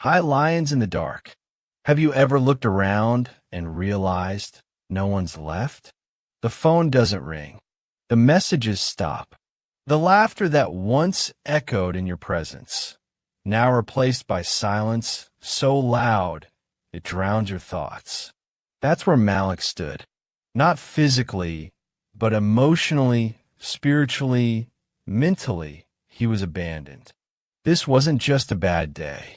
High lions in the dark. Have you ever looked around and realized no one's left? The phone doesn't ring. The messages stop. The laughter that once echoed in your presence, now replaced by silence so loud it drowns your thoughts. That's where Malik stood. Not physically, but emotionally, spiritually, mentally, he was abandoned. This wasn't just a bad day.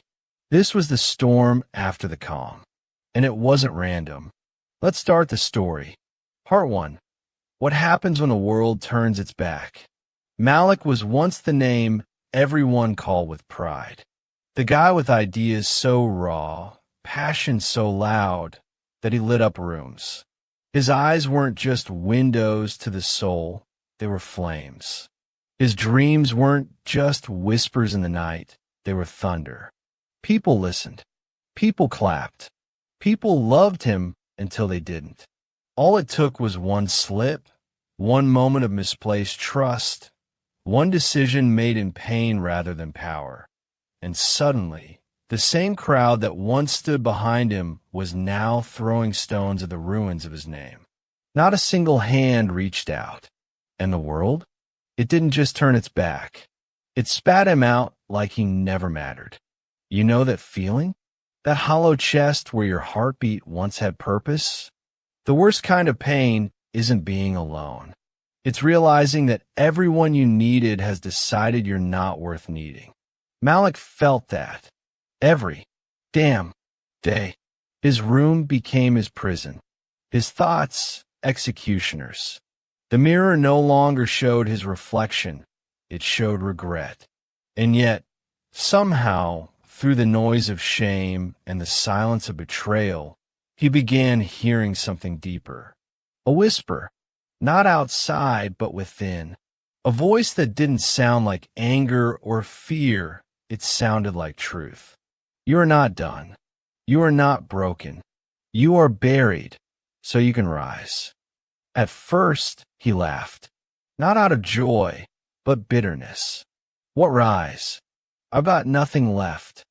This was the storm after the calm. And it wasn't random. Let's start the story. Part 1. What happens when a world turns its back? Malik was once the name everyone called with pride. The guy with ideas so raw, passion so loud, that he lit up rooms. His eyes weren't just windows to the soul, they were flames. His dreams weren't just whispers in the night, they were thunder. People listened. People clapped. People loved him until they didn't. All it took was one slip, one moment of misplaced trust, one decision made in pain rather than power. And suddenly, the same crowd that once stood behind him was now throwing stones at the ruins of his name. Not a single hand reached out. And the world? It didn't just turn its back. It spat him out like he never mattered. You know that feeling? That hollow chest where your heartbeat once had purpose? The worst kind of pain isn't being alone. It's realizing that everyone you needed has decided you're not worth needing. Malik felt that. Every damn day. His room became his prison. His thoughts, executioners. The mirror no longer showed his reflection. It showed regret. And yet, somehow, through the noise of shame and the silence of betrayal, he began hearing something deeper. A whisper, not outside but within. A voice that didn't sound like anger or fear, it sounded like truth. You are not done. You are not broken. You are buried, so you can rise. At first, he laughed, not out of joy, but bitterness. What rise? I've got nothing left.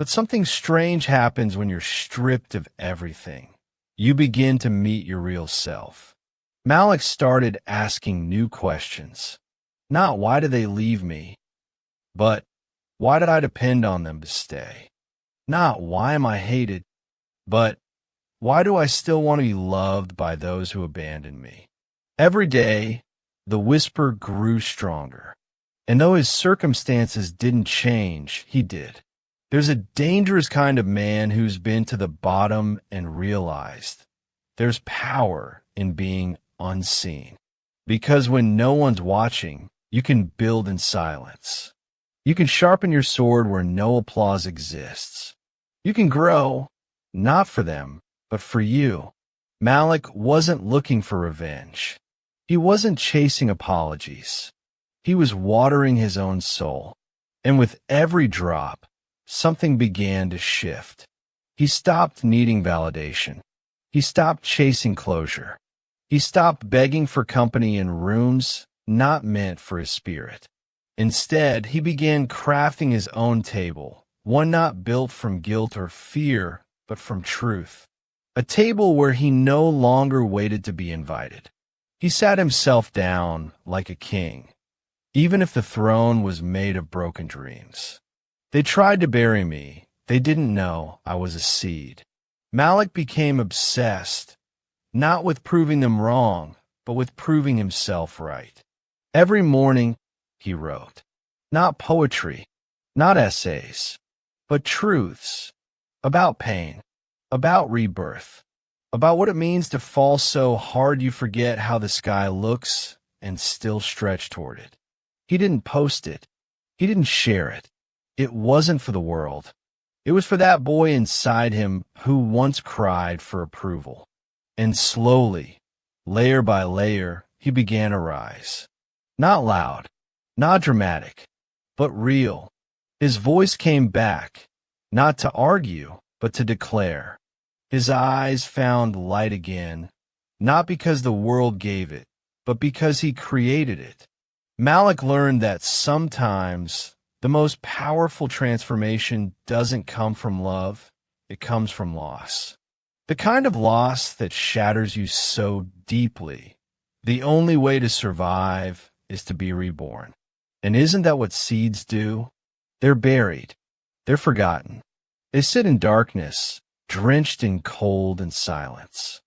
But something strange happens when you're stripped of everything. You begin to meet your real self. Malik started asking new questions. Not why did they leave me, but why did I depend on them to stay? Not why am I hated, but why do I still want to be loved by those who abandoned me? Every day, the whisper grew stronger. And though his circumstances didn't change, he did. There's a dangerous kind of man who's been to the bottom and realized there's power in being unseen. Because when no one's watching, you can build in silence. You can sharpen your sword where no applause exists. You can grow, not for them, but for you. Malik wasn't looking for revenge. He wasn't chasing apologies. He was watering his own soul. And with every drop, something began to shift. He stopped needing validation. He stopped chasing closure. He stopped begging for company in rooms not meant for his spirit. Instead, he began crafting his own table, one not built from guilt or fear, but from truth. A table where he no longer waited to be invited. He sat himself down like a king, even if the throne was made of broken dreams. They tried to bury me. They didn't know I was a seed. Malik became obsessed, not with proving them wrong, but with proving himself right. Every morning, he wrote. Not poetry, not essays, but truths about pain, about rebirth, about what it means to fall so hard you forget how the sky looks and still stretch toward it. He didn't post it. He didn't share it. It wasn't for the world. It was for that boy inside him who once cried for approval. And slowly, layer by layer, he began to rise. Not loud, not dramatic, but real. His voice came back, not to argue, but to declare. His eyes found light again, not because the world gave it, but because he created it. Malik learned that sometimes The most powerful transformation doesn't come from love, it comes from loss. The kind of loss that shatters you so deeply. The only way to survive is to be reborn. And isn't that what seeds do? They're buried. They're forgotten. They sit in darkness, drenched in cold and silence.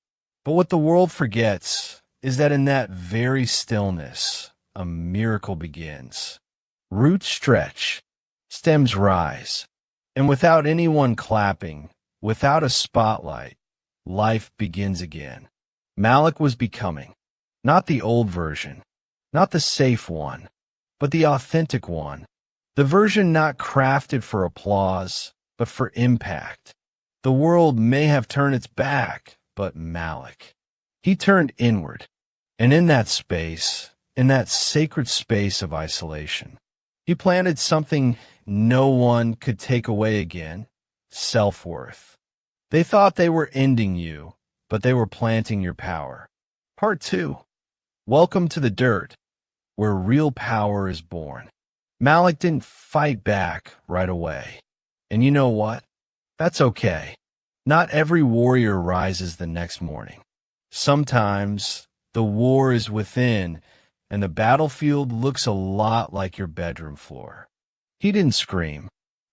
But what the world forgets is that in that very stillness, a miracle begins. Roots stretch, stems rise, and without anyone clapping, without a spotlight, life begins again. Malik was becoming, not the old version, not the safe one, but the authentic one. The version not crafted for applause, but for impact. The world may have turned its back, but Malik, he turned inward. And in that space, in that sacred space of isolation, he planted something no one could take away again, self-worth. They thought they were ending you, but they were planting your power. Part 2. Welcome to the dirt, where real power is born. Malik didn't fight back right away. And you know what? That's okay. Not every warrior rises the next morning. Sometimes the war is within, and the battlefield looks a lot like your bedroom floor. He didn't scream.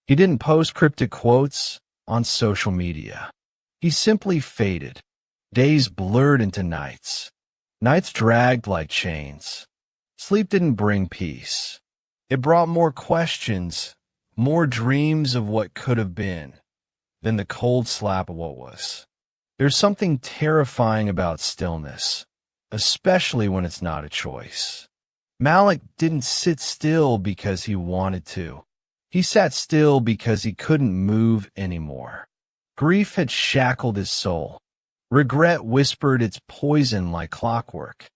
He didn't post cryptic quotes on social media. He simply faded. Days blurred into nights. Nights dragged like chains. Sleep didn't bring peace. It brought more questions, more dreams of what could have been, than the cold slap of what was. There's something terrifying about stillness, especially when it's not a choice. Malik didn't sit still because he wanted to. He sat still because he couldn't move anymore. Grief had shackled his soul. Regret whispered its poison like clockwork.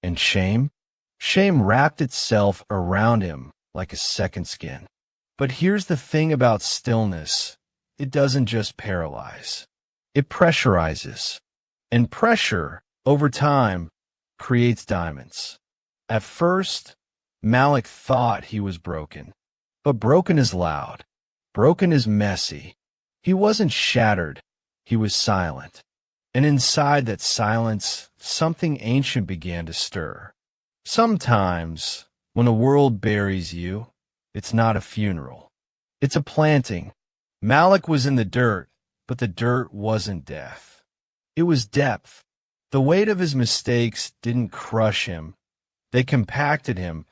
And shame? Shame wrapped itself around him like a second skin. But here's the thing about stillness. It doesn't just paralyze. It pressurizes. And pressure, over time, creates diamonds. At first, Malik thought he was broken. But broken is loud. Broken is messy. He wasn't shattered. He was silent. And inside that silence, something ancient began to stir. Sometimes, when the world buries you, it's not a funeral. It's a planting. Malik was in the dirt, but the dirt wasn't death. It was depth. The weight of his mistakes didn't crush him. They compacted him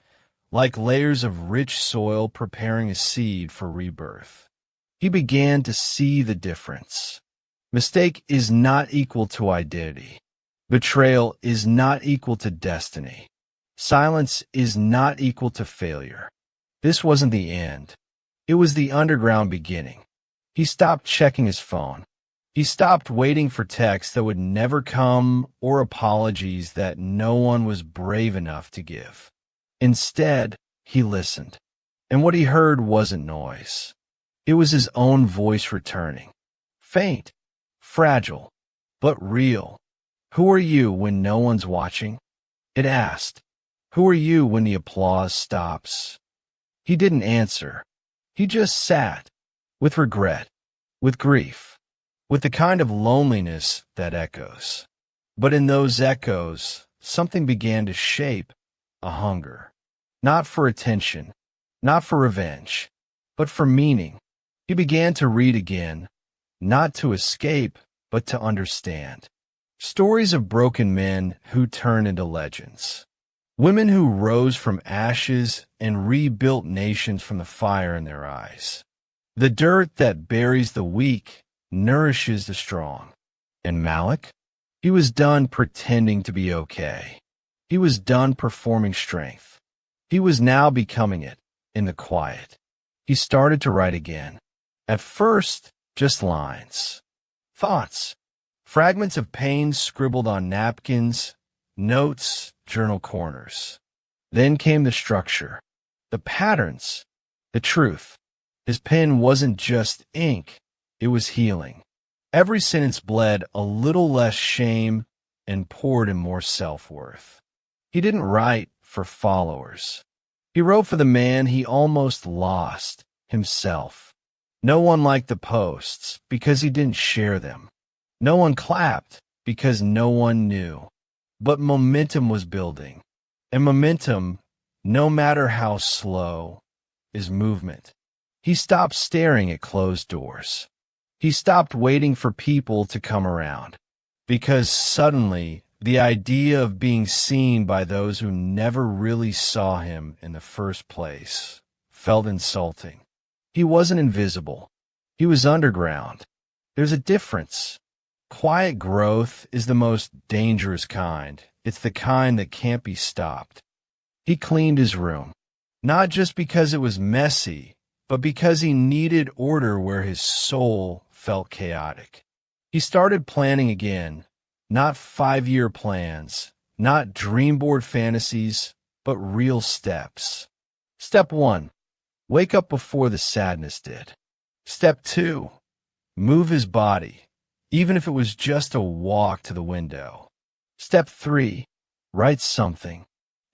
like layers of rich soil preparing a seed for rebirth. He began to see the difference. Mistake is not equal to identity. Betrayal is not equal to destiny. Silence is not equal to failure. This wasn't the end. It was the underground beginning. He stopped checking his phone. He stopped waiting for texts that would never come or apologies that no one was brave enough to give. Instead, he listened. And what he heard wasn't noise. It was his own voice returning. Faint, fragile, but real. Who are you when no one's watching? It asked. Who are you when the applause stops? He didn't answer. He just sat, with regret, with grief, with the kind of loneliness that echoes. But in those echoes, something began to shape, a hunger. Not for attention, not for revenge, but for meaning. He began to read again, not to escape, but to understand. Stories of broken men who turned into legends. Women who rose from ashes and rebuilt nations from the fire in their eyes. The dirt that buries the weak nourishes the strong. And Malik? He was done pretending to be okay. He was done performing strength. He was now becoming it, in the quiet. He started to write again. At first, just lines. Thoughts. Fragments of pain scribbled on napkins, notes, journal corners. Then came the structure, the patterns, the truth. His pen wasn't just ink, it was healing. Every sentence bled a little less shame and poured in more self-worth. He didn't write for followers. He wrote for the man he almost lost, himself. No one liked the posts because he didn't share them. No one clapped because no one knew. But momentum was building. And momentum, no matter how slow, is movement. He stopped staring at closed doors. He stopped waiting for people to come around. Because suddenly, the idea of being seen by those who never really saw him in the first place felt insulting. He wasn't invisible. He was underground. There's a difference. Quiet growth is the most dangerous kind. It's the kind that can't be stopped. He cleaned his room, not just because it was messy, but because he needed order where his soul felt chaotic. He started planning again, not 5-year plans, not dream board fantasies, but real steps. Step 1, wake up before the sadness did. Step 2, move his body, even if it was just a walk to the window. Step 3, write something,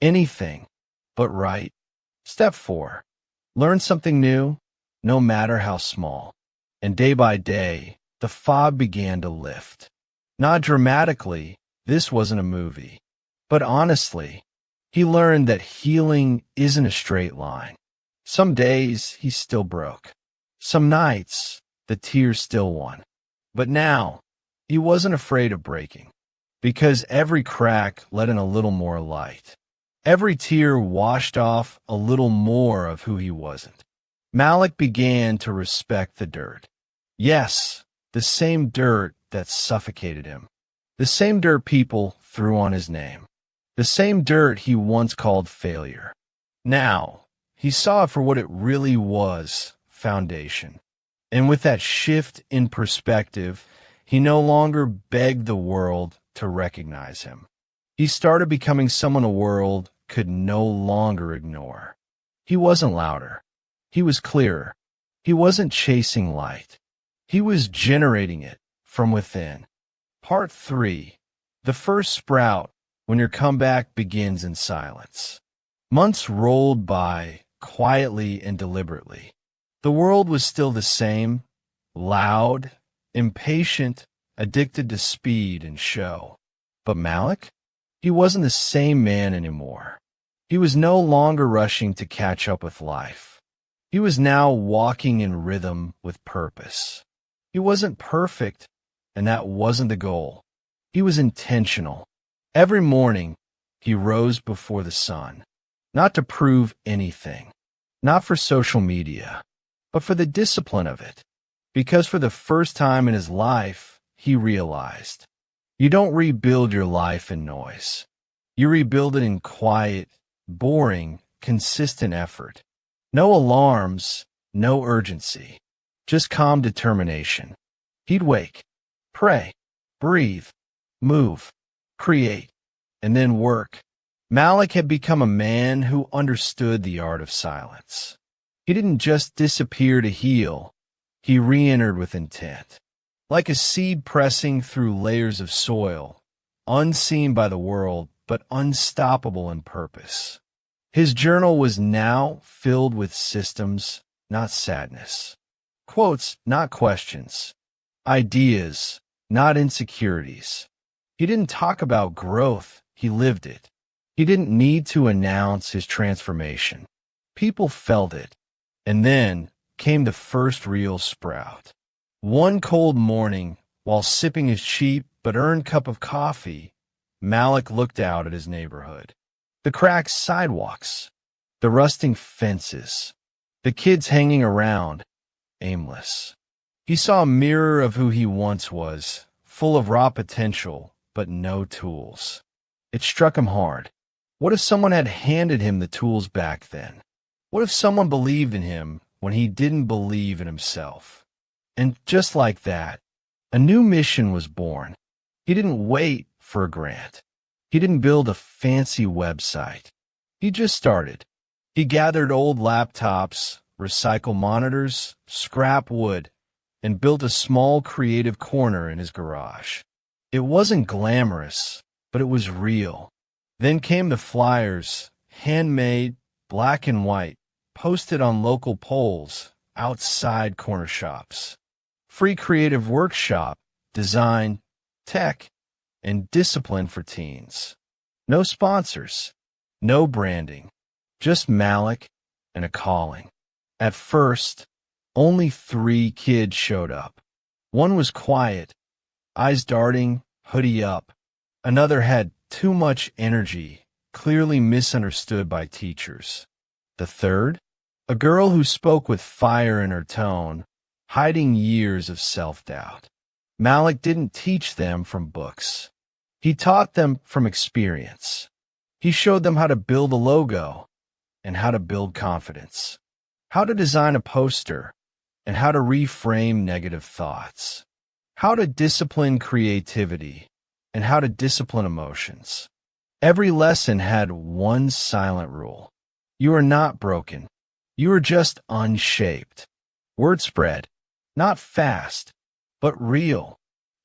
anything, but write. Step 4, learn something new, no matter how small. And day by day, the fog began to lift. Not dramatically, this wasn't a movie. But honestly, he learned that healing isn't a straight line. Some days, he still broke. Some nights, the tears still won. But now, he wasn't afraid of breaking. Because every crack let in a little more light. Every tear washed off a little more of who he wasn't. Malik began to respect the dirt. Yes, the same dirt that suffocated him. The same dirt people threw on his name. The same dirt he once called failure. Now, he saw it for what it really was, foundation. And with that shift in perspective, he no longer begged the world to recognize him. He started becoming someone the world could no longer ignore. He wasn't louder. He was clearer. He wasn't chasing light. He was generating it from within. Part 3. The first sprout when your comeback begins in silence. Months rolled by quietly and deliberately. The world was still the same, loud, impatient, addicted to speed and show. But Malik? He wasn't the same man anymore. He was no longer rushing to catch up with life. He was now walking in rhythm with purpose. He wasn't perfect, and that wasn't the goal. He was intentional. Every morning, he rose before the sun, not to prove anything, not for social media, but for the discipline of it. Because for the first time in his life, he realized, you don't rebuild your life in noise. You rebuild it in quiet, boring, consistent effort. No alarms, no urgency, just calm determination. He'd wake, pray, breathe, move, create, and then work. Malik had become a man who understood the art of silence. He didn't just disappear to heal. He re-entered with intent. Like a seed pressing through layers of soil, unseen by the world, but unstoppable in purpose. His journal was now filled with systems, not sadness. Quotes, not questions. Ideas, not insecurities. He didn't talk about growth, he lived it. He didn't need to announce his transformation. People felt it. And then came the first real sprout. One cold morning, while sipping his cheap but earned cup of coffee, Malik looked out at his neighborhood. The cracked sidewalks, the rusting fences, the kids hanging around, aimless. He saw a mirror of who he once was, full of raw potential, but no tools. It struck him hard. What if someone had handed him the tools back then? What if someone believed in him when he didn't believe in himself? And just like that, a new mission was born. He didn't wait for a grant. He didn't build a fancy website. He just started. He gathered old laptops, recycled monitors, scrap wood, and built a small creative corner in his garage. It wasn't glamorous, but it was real. Then came the flyers, handmade, black and white, posted on local poles, outside corner shops. Free creative workshop, design, tech, and discipline for teens. No sponsors, no branding, just Malik and a calling. At first, only 3 kids showed up. One was quiet, eyes darting, hoodie up. Another had too much energy, clearly misunderstood by teachers. The third, a girl who spoke with fire in her tone, hiding years of self-doubt. Malik didn't teach them from books. He taught them from experience. He showed them how to build a logo and how to build confidence, how to design a poster and how to reframe negative thoughts, how to discipline creativity and how to discipline emotions. Every lesson had one silent rule. You are not broken. You are just unshaped. Word spread, not fast, but real.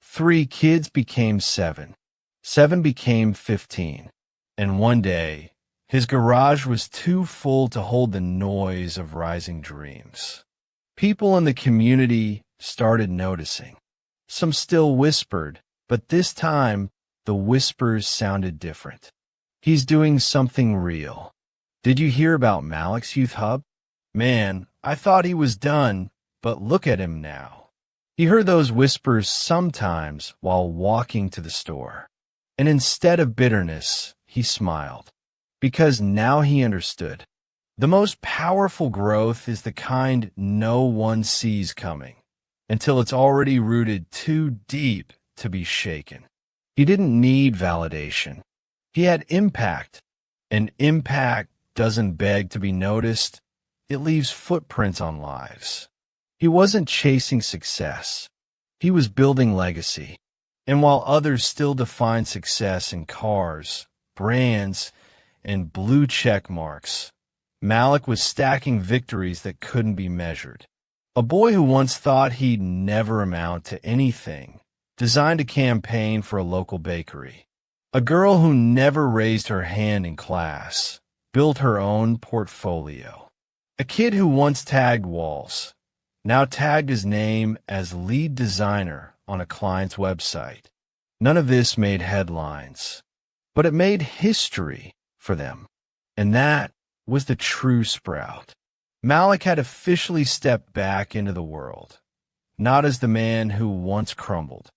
3 kids became 7. 7 became 15. And one day, his garage was too full to hold the noise of rising dreams. People in the community started noticing. Some still whispered, but this time, the whispers sounded different. He's doing something real. Did you hear about Malik's Youth Hub? Man, I thought he was done, but look at him now. He heard those whispers sometimes while walking to the store. And instead of bitterness, he smiled. Because now he understood. The most powerful growth is the kind no one sees coming, until it's already rooted too deep to be shaken. He didn't need validation. He had impact, and impact doesn't beg to be noticed. It leaves footprints on lives. He wasn't chasing success. He was building legacy. And while others still define success in cars, brands, and blue check marks, Malik was stacking victories that couldn't be measured. A boy who once thought he'd never amount to anything designed a campaign for a local bakery. A girl who never raised her hand in class built her own portfolio. A kid who once tagged walls now tagged his name as lead designer on a client's website. None of this made headlines, but it made history for them. And that was the true sprout. Malik had officially stepped back into the world, not as the man who once crumbled,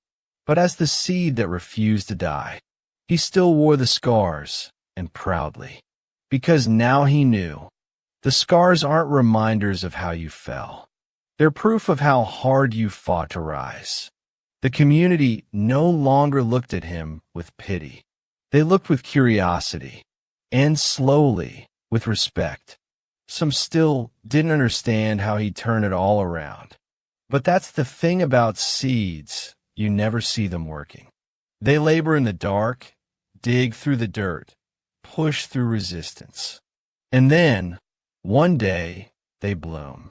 but as the seed that refused to die. He still wore the scars, and proudly, because now he knew the scars aren't reminders of how you fell. They're proof of how hard you fought to rise. The community no longer looked at him with pity. They looked with curiosity, and slowly, with respect. Some still didn't understand how he'd turn it all around. But that's the thing about seeds, you never see them working. They labor in the dark, dig through the dirt, push through resistance. And then, one day, they bloom.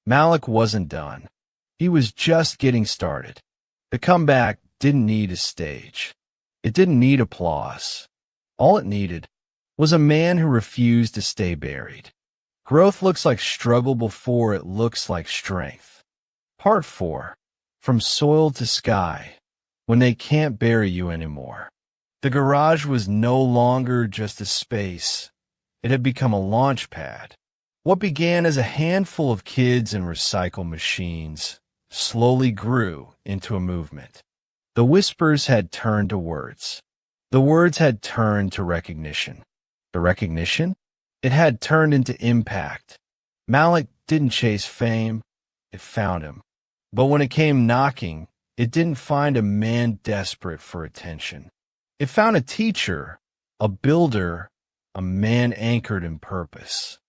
Malik wasn't done. He was just getting started. The comeback didn't need a stage. It didn't need applause. All it needed was a man who refused to stay buried. Growth looks like struggle before it looks like strength. Part 4. From soil to sky, when they can't bury you anymore. The garage was no longer just a space. It had become a launch pad. What began as a handful of kids and recycle machines slowly grew into a movement. The whispers had turned to words. The words had turned to recognition. The recognition? It had turned into impact. Malik didn't chase fame, it found him. But when it came knocking, it didn't find a man desperate for attention. It found a teacher, a builder, a man anchored in purpose.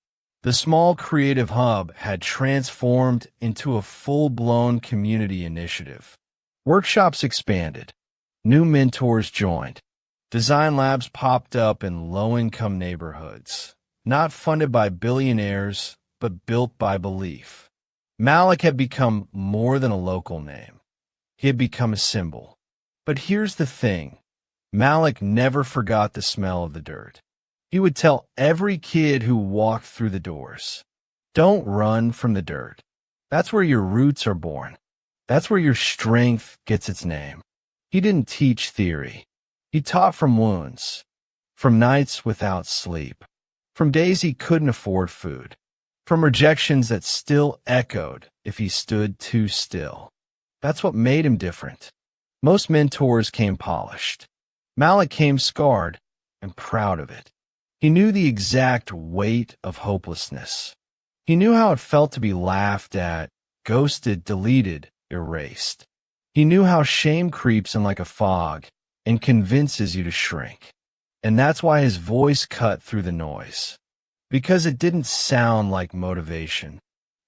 The small creative hub had transformed into a full-blown community initiative. Workshops expanded. New mentors joined. Design labs popped up in low-income neighborhoods, not funded by billionaires, but built by belief. Malik had become more than a local name. He had become a symbol. But here's the thing. Malik never forgot the smell of the dirt. He would tell every kid who walked through the doors, don't run from the dirt. That's where your roots are born. That's where your strength gets its name. He didn't teach theory. He taught from wounds, from nights without sleep, from days he couldn't afford food, from rejections that still echoed if he stood too still. That's what made him different. Most mentors came polished. Malik came scarred and proud of it. He knew the exact weight of hopelessness. He knew how it felt to be laughed at, ghosted, deleted, erased. He knew how shame creeps in like a fog and convinces you to shrink. And that's why his voice cut through the noise. Because it didn't sound like motivation.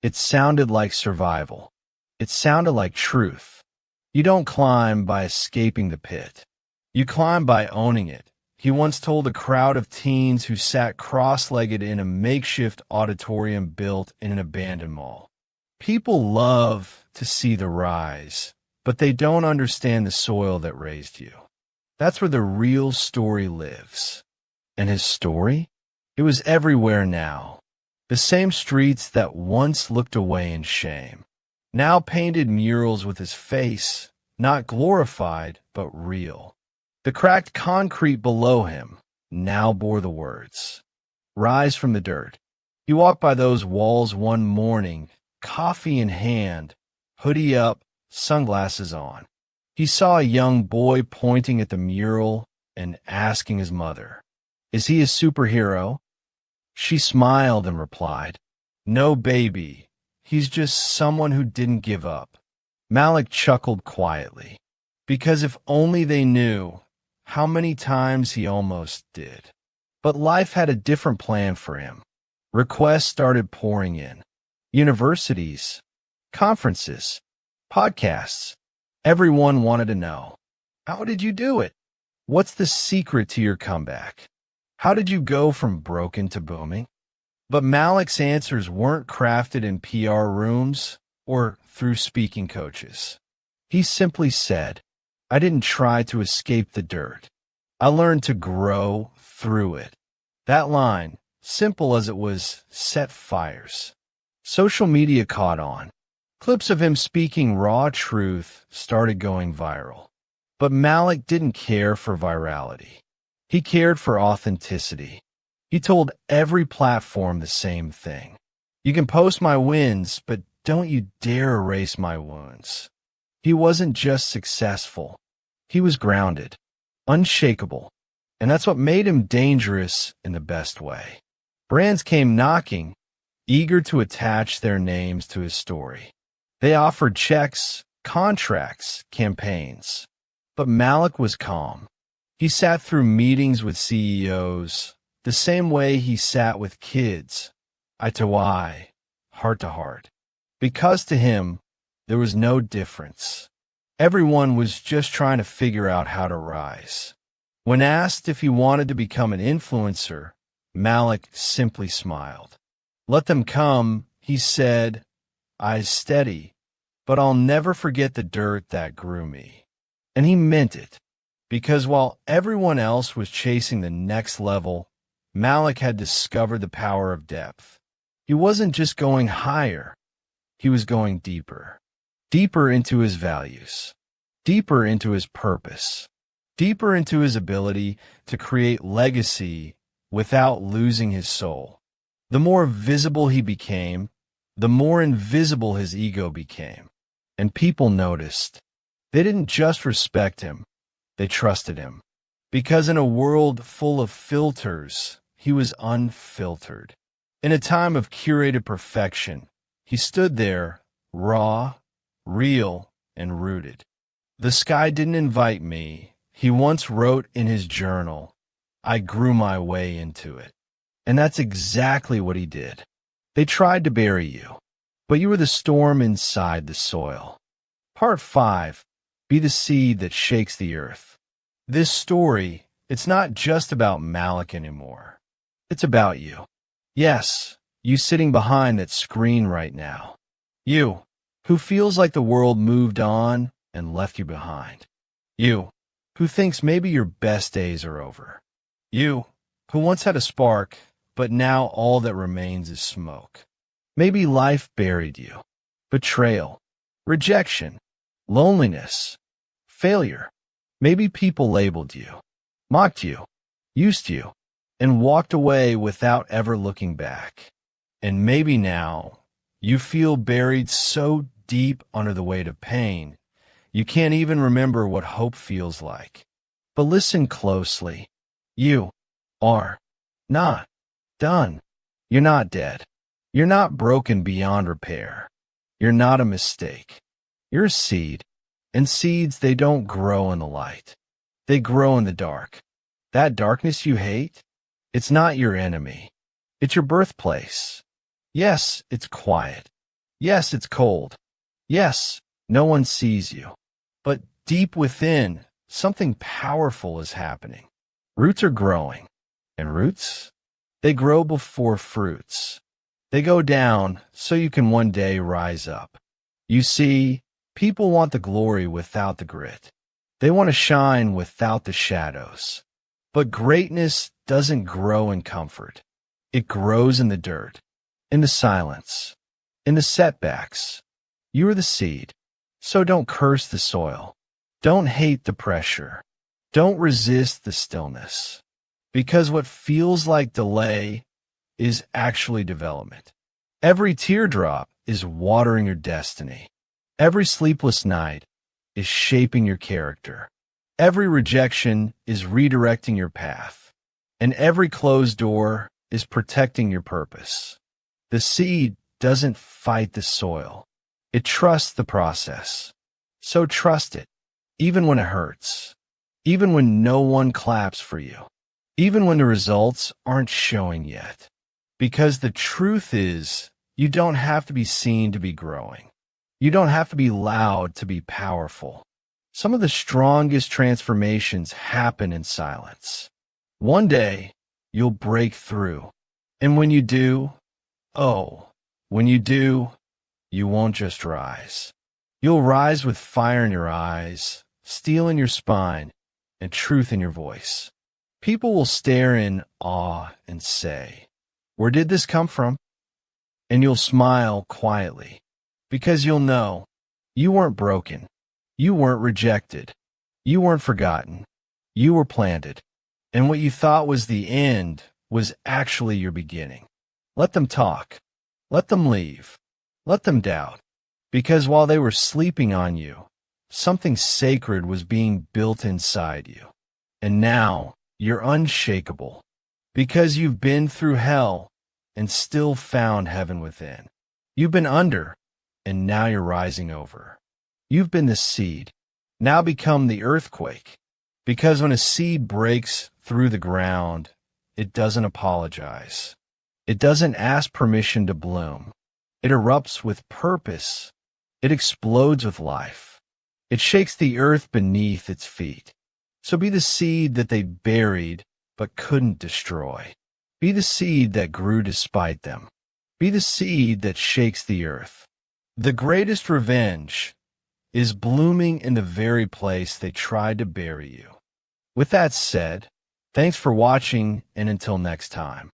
It sounded like survival. It sounded like truth. You don't climb by escaping the pit. You climb by owning it. He once told a crowd of teens who sat cross-legged in a makeshift auditorium built in an abandoned mall. People love to see the rise, but they don't understand the soil that raised you. That's where the real story lives. And his story? It was everywhere now. The same streets that once looked away in shame. Now painted murals with his face, not glorified, but real. The cracked concrete below him now bore the words, "Rise from the dirt." He walked by those walls one morning, coffee in hand, hoodie up, sunglasses on. He saw a young boy pointing at the mural and asking his mother, "Is he a superhero?" She smiled and replied, "No, baby. He's just someone who didn't give up." Malik chuckled quietly, because if only they knew how many times he almost did. But life had a different plan for him. Requests started pouring in. Universities, conferences, podcasts. Everyone wanted to know, how did you do it? What's the secret to your comeback? How did you go from broken to booming? But Malik's answers weren't crafted in PR rooms or through speaking coaches. He simply said, "I didn't try to escape the dirt. I learned to grow through it." That line, simple as it was, set fires. Social media caught on. Clips of him speaking raw truth started going viral. But Malik didn't care for virality. He cared for authenticity. He told every platform the same thing. "You can post my wins, but don't you dare erase my wounds." He wasn't just successful. He was grounded, unshakable, and that's what made him dangerous in the best way. Brands came knocking, eager to attach their names to his story. They offered checks, contracts, campaigns. But Malik was calm. He sat through meetings with CEOs the same way he sat with kids, eye to eye, heart to heart. Because to him, there was no difference. Everyone was just trying to figure out how to rise. When asked if he wanted to become an influencer, Malik simply smiled. "Let them come," he said, eyes steady, "but I'll never forget the dirt that grew me." And he meant it, because while everyone else was chasing the next level, Malik had discovered the power of depth. He wasn't just going higher, he was going deeper. Deeper into his values, deeper into his purpose, deeper into his ability to create legacy without losing his soul. The more visible he became, the more invisible his ego became. And people noticed. They didn't just respect him, they trusted him. Because in a world full of filters, he was unfiltered. In a time of curated perfection, he stood there, raw, real, and rooted. "The sky didn't invite me," he once wrote in his journal. "I grew my way into it." And that's exactly what he did. They tried to bury you, but you were the storm inside the soil. Part 5. Be the seed that shakes the earth. This story, it's not just about Malik anymore. It's about you. Yes, you sitting behind that screen right now. You, who feels like the world moved on and left you behind. You, who thinks maybe your best days are over. You, who once had a spark, but now all that remains is smoke. Maybe life buried you. Betrayal, rejection, loneliness, failure. Maybe people labeled you, mocked you, used you, and walked away without ever looking back. And maybe now you feel buried so deep under the weight of pain, you can't even remember what hope feels like. But listen closely. You are not done. You're not dead. You're not broken beyond repair. You're not a mistake. You're a seed, and seeds, they don't grow in the light. They grow in the dark. That darkness you hate, it's not your enemy. It's your birthplace. Yes, it's quiet. Yes, it's cold. Yes, no one sees you. But deep within, something powerful is happening. Roots are growing. And roots? They grow before fruits. They go down so you can one day rise up. You see, people want the glory without the grit. They want to shine without the shadows. But greatness doesn't grow in comfort. It grows in the dirt, in the silence, in the setbacks. You are the seed, so don't curse the soil. Don't hate the pressure. Don't resist the stillness. Because what feels like delay is actually development. Every teardrop is watering your destiny. Every sleepless night is shaping your character. Every rejection is redirecting your path. And every closed door is protecting your purpose. The seed doesn't fight the soil. It trusts the process. So trust it, even when it hurts. Even when no one claps for you. Even when the results aren't showing yet. Because the truth is, you don't have to be seen to be growing. You don't have to be loud to be powerful. Some of the strongest transformations happen in silence. One day, you'll break through. And when you do, when you do, you won't just rise. You'll rise with fire in your eyes, steel in your spine, and truth in your voice. People will stare in awe and say, "Where did this come from?" And you'll smile quietly, because you'll know you weren't broken. You weren't rejected. You weren't forgotten. You were planted. And what you thought was the end was actually your beginning. Let them talk. Let them leave. Let them doubt. Because while they were sleeping on you, something sacred was being built inside you. And now you're unshakable. Because you've been through hell and still found heaven within. You've been under, and now you're rising over. You've been the seed, now become the earthquake. Because when a seed breaks through the ground, it doesn't apologize. It doesn't ask permission to bloom. It erupts with purpose. It explodes with life. It shakes the earth beneath its feet. So be the seed that they buried but couldn't destroy. Be the seed that grew despite them. Be the seed that shakes the earth. The greatest revenge is blooming in the very place they tried to bury you. With that said, thanks for watching, and until next time.